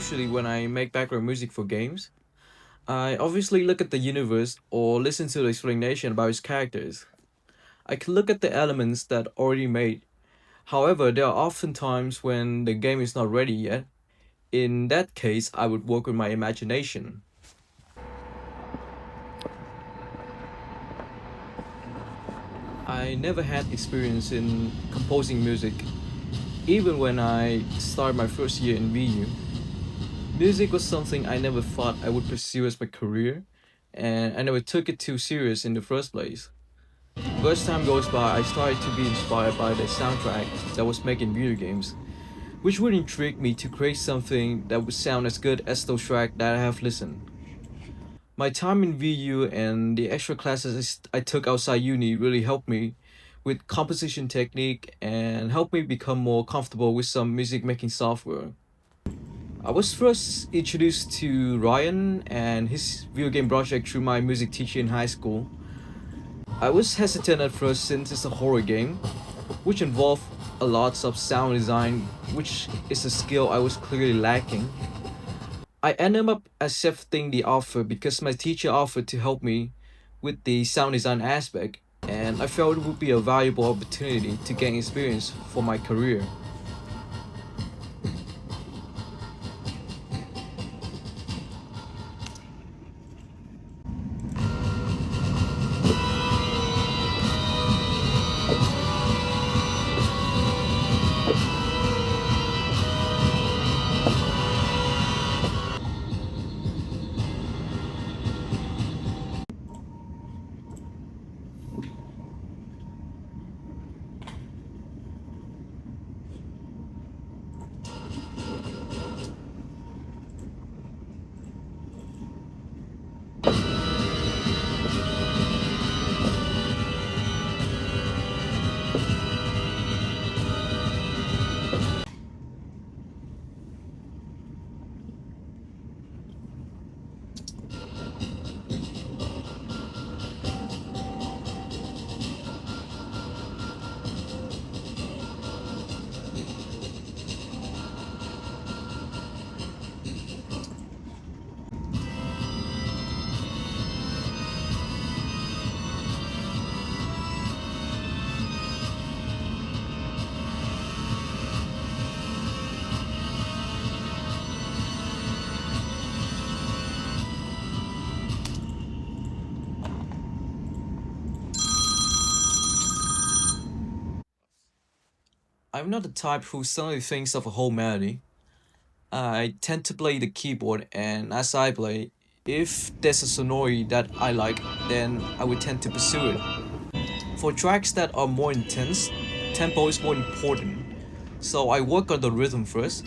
usually when I make background music for games. I obviously look at the universe or listen to the explanation about its characters. I can look at the elements that already made. However, there are often times when the game is not ready yet. In that case, I would work with my imagination. I never had experience in composing music, even when I started my first year in VU. Music was something I never thought I would pursue as my career, and I never took it too serious in the first place. But as time goes by, I started to be inspired by the soundtrack that was making video games, which would intrigue me to create something that would sound as good as those tracks that I have listened. My time in VU and the extra classes I took outside uni really helped me with composition technique and helped me become more comfortable with some music making software. I was first introduced to Ryan and his video game project through my music teacher in high school. I was hesitant at first since it's a horror game, which involved a lot of sound design, which is a skill I was clearly lacking. I ended up accepting the offer because my teacher offered to help me with the sound design aspect, and I felt it would be a valuable opportunity to gain experience for my career. I'm not the type who suddenly thinks of a whole melody. I tend to play the keyboard, and as I play, if there's a sonority that I like, then I would tend to pursue it. For tracks that are more intense, tempo is more important, so I work on the rhythm first.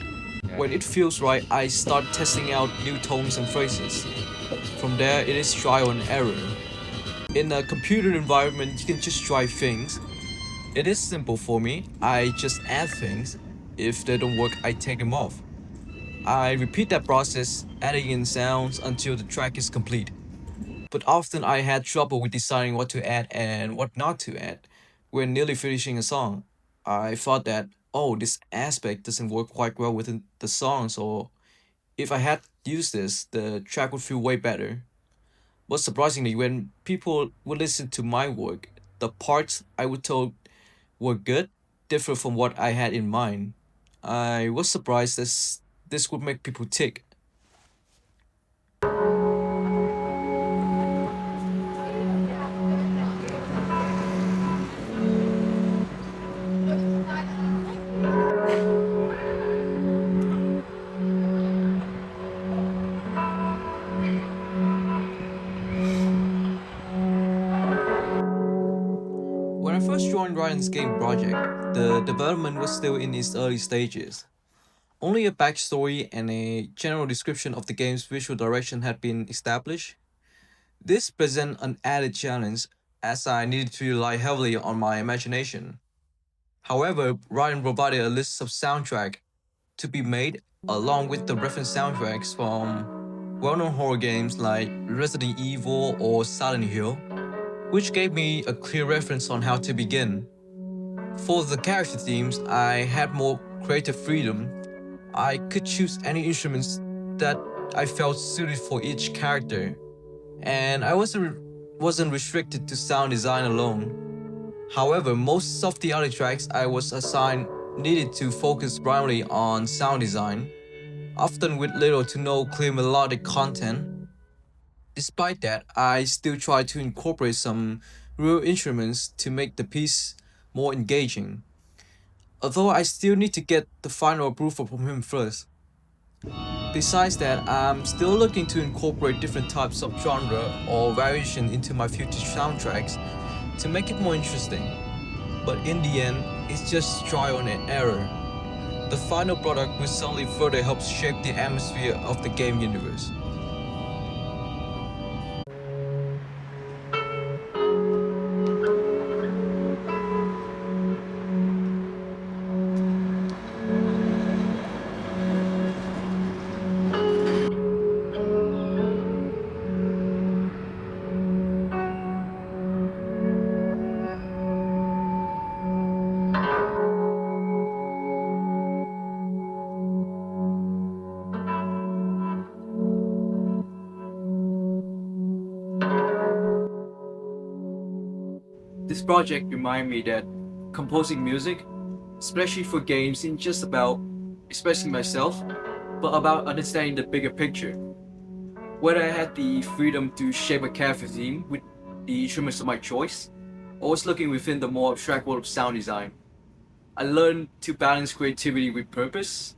When it feels right, I start testing out new tones and phrases. From there, it is trial and error. In a computer environment, you can just try things. It is simple for me, I just add things. If they don't work, I take them off. I repeat that process, adding in sounds until the track is complete. But often I had trouble with deciding what to add and what not to add. When nearly finishing a song, I thought that, oh, this aspect doesn't work quite well within the song, so if I had used this, the track would feel way better. But surprisingly, when people would listen to my work, the parts I would told were good differ from what I had in mind. I was surprised this would make people tick. When I first joined Ryan's game project, the development was still in its early stages. Only a backstory and a general description of the game's visual direction had been established. This presented an added challenge as I needed to rely heavily on my imagination. However, Ryan provided a list of soundtrack to be made along with the reference soundtracks from well-known horror games like Resident Evil or Silent Hill, which gave me a clear reference on how to begin. For the character themes, I had more creative freedom. I could choose any instruments that I felt suited for each character, and I wasn't restricted to sound design alone. However, most of the other tracks I was assigned needed to focus primarily on sound design, often with little to no clear melodic content. Despite that, I still try to incorporate some real instruments to make the piece more engaging. Although I still need to get the final approval from him first. Besides that, I'm still looking to incorporate different types of genre or variation into my future soundtracks to make it more interesting. But in the end, it's just trial and error. The final product will certainly further help shape the atmosphere of the game universe. This project reminded me that composing music, especially for games, isn't just about expressing myself, but about understanding the bigger picture. Whether I had the freedom to shape a character theme with the instruments of my choice, or was looking within the more abstract world of sound design, I learned to balance creativity with purpose.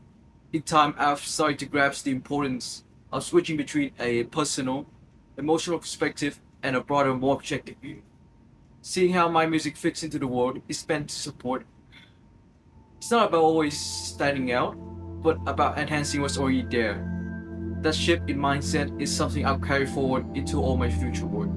In time, I've started to grasp the importance of switching between a personal, emotional perspective and a broader, more objective view. Seeing how my music fits into the world is meant to support. It's not about always standing out, but about enhancing what's already there. That shift in mindset is something I'll carry forward into all my future work.